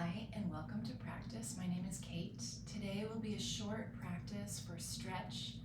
Hi, and welcome to practice. My name is Kate. Today will be a short practice for stretch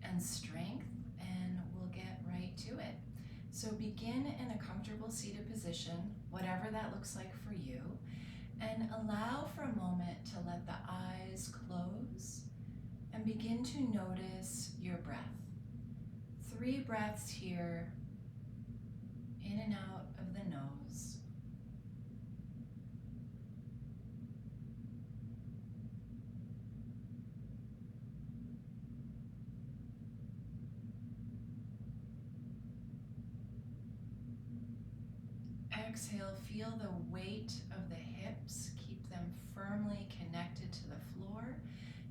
and strength, and we'll get right to it. So begin in a comfortable seated position, whatever that looks like for you, and allow for a moment to let the eyes close and begin to notice your breath. 3 breaths here, in and out of the nose. Exhale, feel the weight of the hips. Keep them firmly connected to the floor.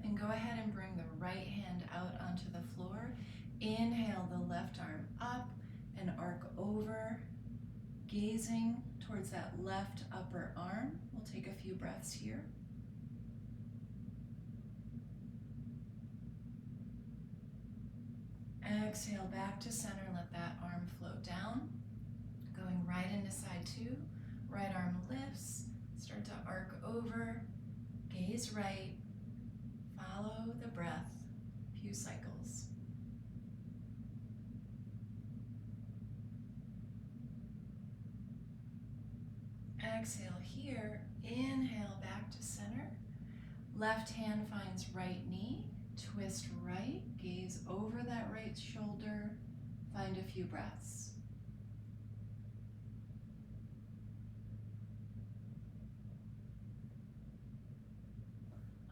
And go ahead and bring the right hand out onto the floor. Inhale the left arm up and arc over, gazing towards that left upper arm. We'll take a few breaths here. Exhale back to center, let that arm float down. Going right into side 2, right arm lifts, start to arc over, gaze right, follow the breath, few cycles. Exhale here, inhale back to center, left hand finds right knee, twist right, gaze over that right shoulder, find a few breaths.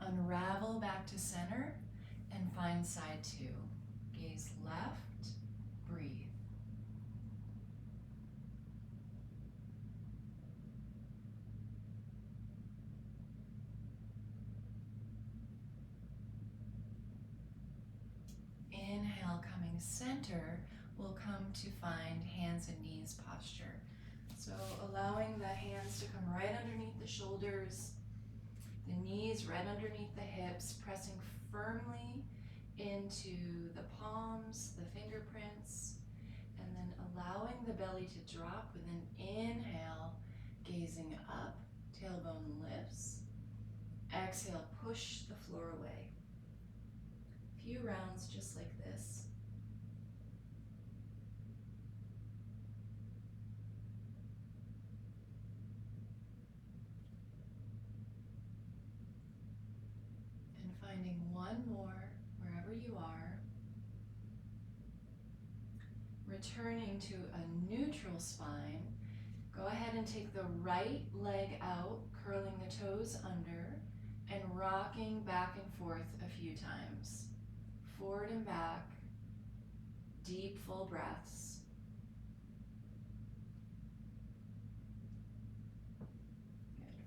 Unravel back to center and find side 2. Gaze left, breathe. Inhale, coming center, we'll come to find hands and knees posture. So allowing the hands to come right underneath the shoulders, the knees right underneath the hips, pressing firmly into the palms, the fingerprints, and then allowing the belly to drop with an inhale, gazing up, tailbone lifts. Exhale, push the floor away. Few rounds just like this. And finding one more wherever you are. Returning to a neutral spine. Go ahead and take the right leg out, curling the toes under, and rocking back and forth a few times. Forward and back, deep full breaths. Good.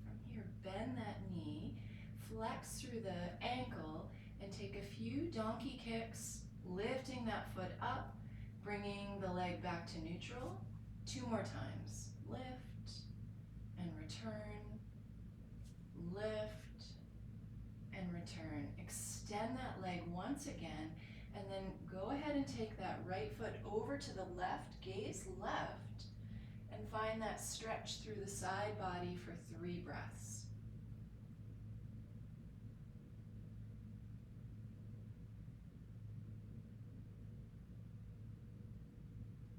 From here, bend that knee, flex through the ankle, and take a few donkey kicks, lifting that foot up, bringing the leg back to neutral. 2 more times. Lift and return, lift and return. Extend that leg once again, and then go ahead and take that right foot over to the left, gaze left, and find that stretch through the side body for 3 breaths.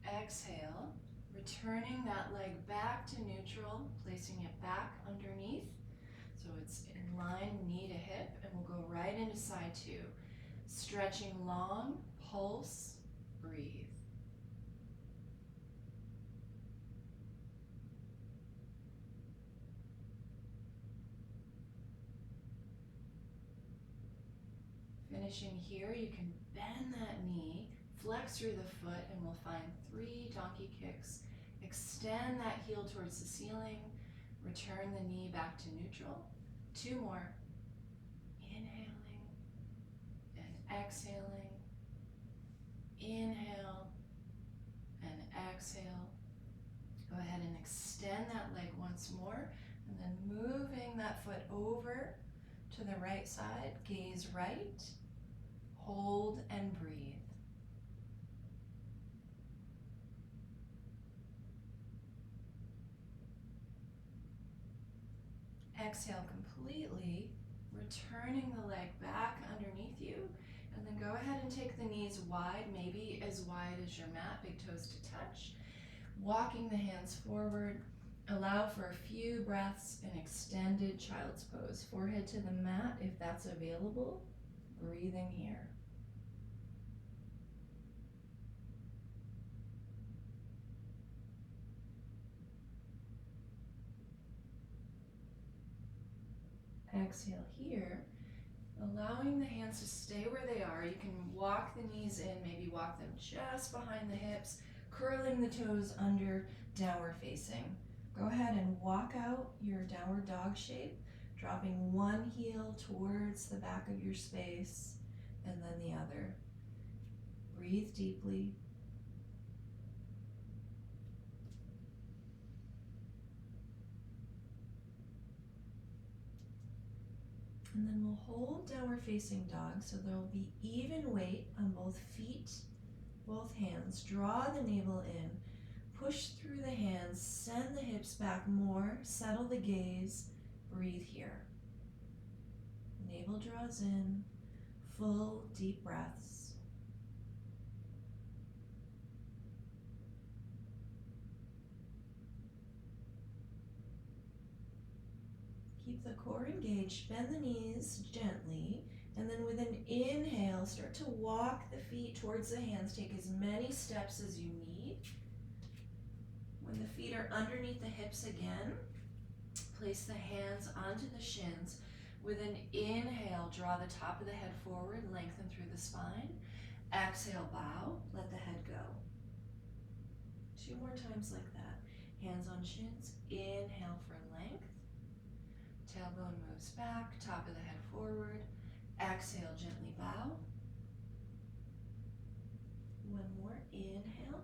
Exhale, returning that leg back to neutral, placing it back underneath so it's in line knee to hip, and we'll go right into side 2. Stretching long, pulse, breathe. Finishing here, you can bend that knee, flex through the foot, and we'll find 3 donkey kicks. Extend that heel towards the ceiling, return the knee back to neutral. 2 more. Inhaling and exhaling. Inhale and exhale. Go ahead and extend that leg once more, and then moving that foot over to the right side, gaze right, hold and breathe. Exhale completely, returning the leg back underneath you, and then go ahead and take the knees wide, maybe as wide as your mat, big toes to touch. Walking the hands forward, allow for a few breaths in extended child's pose. Forehead to the mat if that's available, breathing here. Exhale here, allowing the hands to stay where they are. You can walk the knees in, maybe walk them just behind the hips, curling the toes under, downward facing. Go ahead and walk out your downward dog shape, dropping one heel towards the back of your space and then the other. Breathe deeply. And then we'll hold downward facing dog, so there will be even weight on both feet, both hands. Draw the navel in, push through the hands, send the hips back more, settle the gaze, breathe here. Navel draws in, full deep breaths. Keep the core engaged, bend the knees gently, and then with an inhale, start to walk the feet towards the hands. Take as many steps as you need. When the feet are underneath the hips again, place the hands onto the shins. With an inhale, draw the top of the head forward, lengthen through the spine. Exhale, bow, let the head go. 2 more times like that. Hands on shins, inhale for length. Tailbone moves back, top of the head forward. Exhale, gently bow. One more, inhale.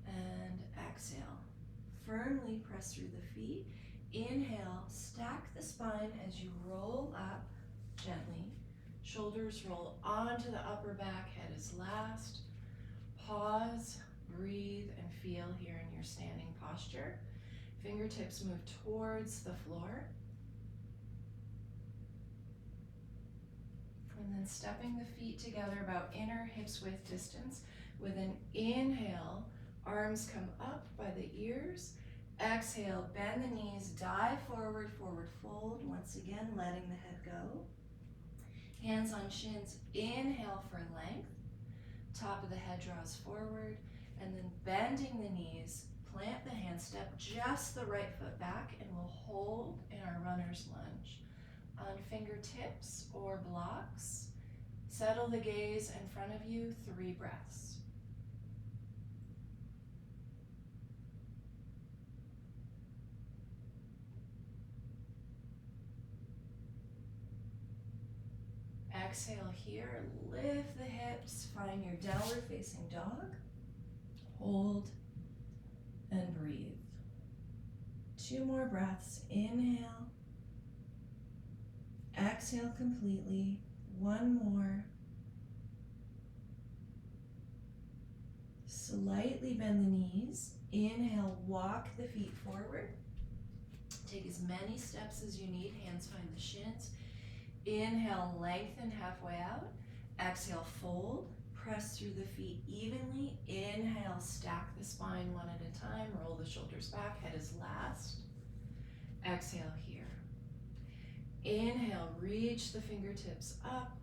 And exhale. Firmly press through the feet. Inhale, stack the spine as you roll up gently. Shoulders roll onto the upper back, head is last. Pause, breathe, and feel here in your standing posture. Fingertips move towards the floor. And then stepping the feet together about inner hips width distance. With an inhale, arms come up by the ears. Exhale, bend the knees, dive forward, forward fold. Once again, letting the head go. Hands on shins, inhale for length. Top of the head draws forward, and then bending the knees, plant the hand, step just the right foot back, and we'll hold in our runner's lunge. On fingertips or blocks, settle the gaze in front of you, 3 breaths. Exhale here, lift the hips, find your downward facing dog. Hold and breathe. 2 more breaths, inhale. Exhale completely, 1 more. Slightly bend the knees. Inhale, walk the feet forward. Take as many steps as you need, hands find the shins. Inhale, lengthen halfway out. Exhale, fold. Press through the feet evenly. Inhale, stack the spine one at a time. Roll the shoulders back, head is last. Exhale here. Inhale, reach the fingertips up.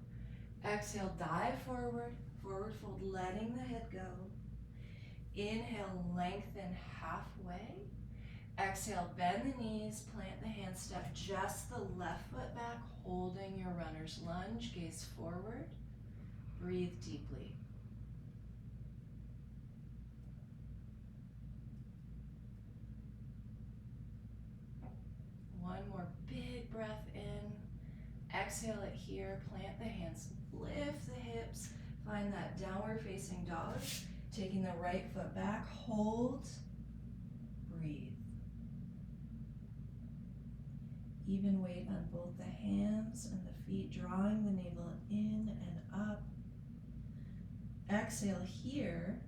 Exhale, dive forward, forward fold, letting the head go. Inhale, lengthen halfway. Exhale, bend the knees, plant the hands, step just the left foot back, holding your runner's lunge, gaze forward. Breathe deeply. One more big breath in. Exhale it here, plant the hands, lift the hips, find that downward facing dog, taking the right foot back, hold, breathe. Even weight on both the hands and the feet, drawing the navel in and up. Exhale here,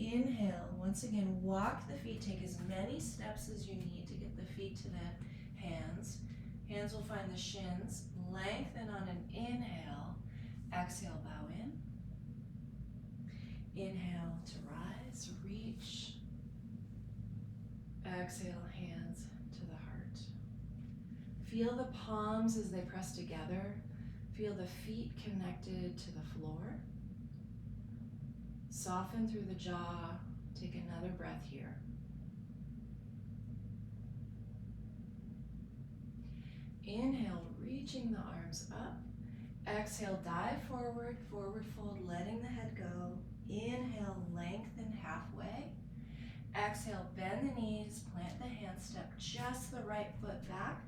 Inhale, once again, walk the feet, take as many steps as you need to get the feet to the hands. Hands will find the shins, lengthen on an inhale, exhale, bow in. Inhale to rise, reach. Exhale, hands to the heart. Feel the palms as they press together. Feel the feet connected to the floor. Soften through the jaw. Take another breath here. Inhale, reaching the arms up. Exhale, dive forward, forward fold, letting the head go. Inhale, lengthen halfway. Exhale, bend the knees, plant the hand, step just the right foot back.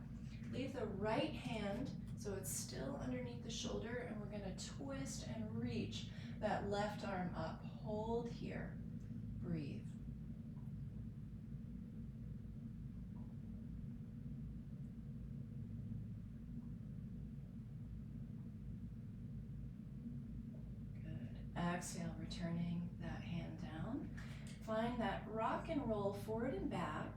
Leave the right hand so it's still underneath the shoulder, and we're going to twist and reach that left arm up. Hold here. Breathe. Good. Exhale, returning that hand down. Find that rock and roll forward and back.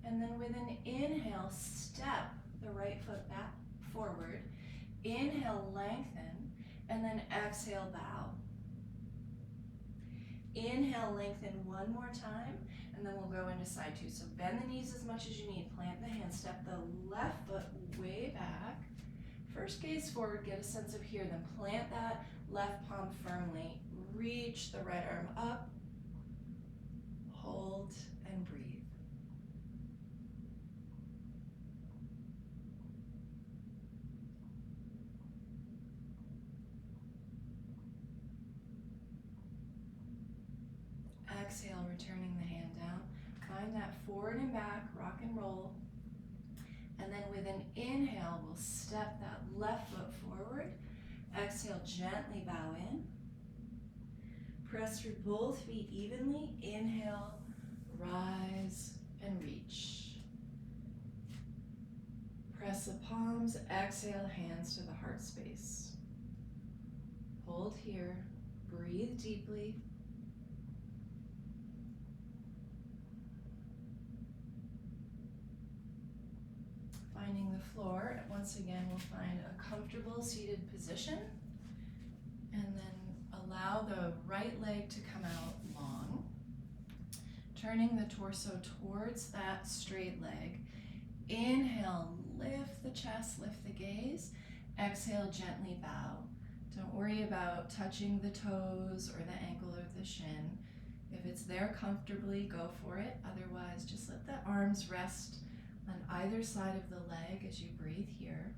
And then with an inhale, step the right foot back forward. Inhale, lengthen. And then exhale, bow. Inhale, lengthen one more time. And then we'll go into side two. So bend the knees as much as you need. Plant the hand. Step the left foot way back. First gaze forward. Get a sense of here. Then plant that left palm firmly. Reach the right arm up. Hold and breathe. Exhale, returning the hand down. Find that forward and back, rock and roll. And then with an inhale, we'll step that left foot forward. Exhale, gently bow in. Press through both feet evenly. Inhale, rise and reach. Press the palms, exhale, hands to the heart space. Hold here, breathe deeply. Finding the floor, once again we'll find a comfortable seated position, and then allow the right leg to come out long, turning the torso towards that straight leg. Inhale, lift the chest, lift the gaze. Exhale, gently bow. Don't worry about touching the toes or the ankle or the shin. If it's there comfortably, go for it. Otherwise, just let the arms rest on either side of the leg as you breathe here.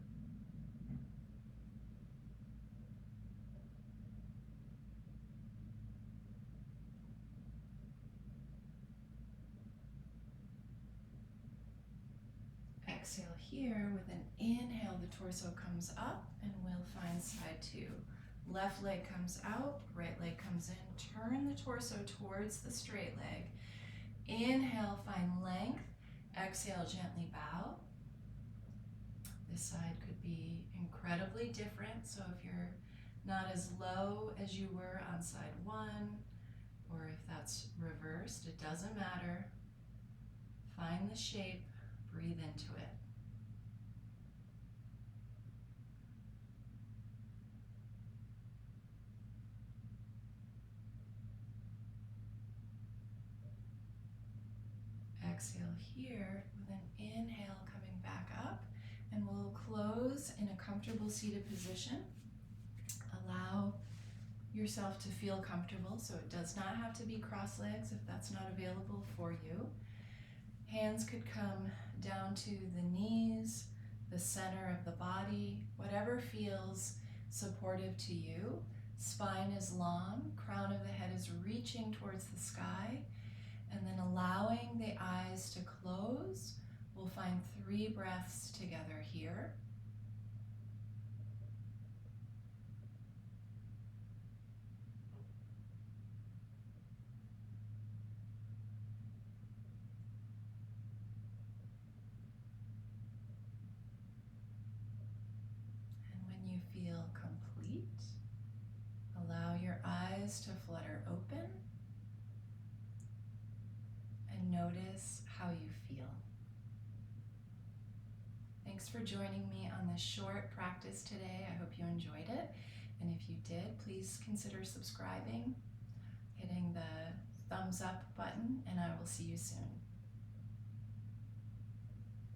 Exhale here. With an inhale, the torso comes up, and we'll find side two. Left leg comes out, right leg comes in. Turn the torso towards the straight leg. Inhale, find length. Exhale, gently bow. This side could be incredibly different, so if you're not as low as you were on side one, or if that's reversed, it doesn't matter. Find the shape, breathe into it. Exhale here with an inhale coming back up, and we'll close in a comfortable seated position. Allow yourself to feel comfortable, so it does not have to be cross legs if that's not available for you. Hands could come down to the knees, the center of the body, whatever feels supportive to you. Spine is long, crown of the head is reaching towards the sky. And then allowing the eyes to close, we'll find 3 breaths together here. And when you feel complete, allow your eyes to flutter open. and notice how you feel. Thanks for joining me on this short practice today. I hope you enjoyed it. And if you did, please consider subscribing, hitting the thumbs up button, and I will see you soon.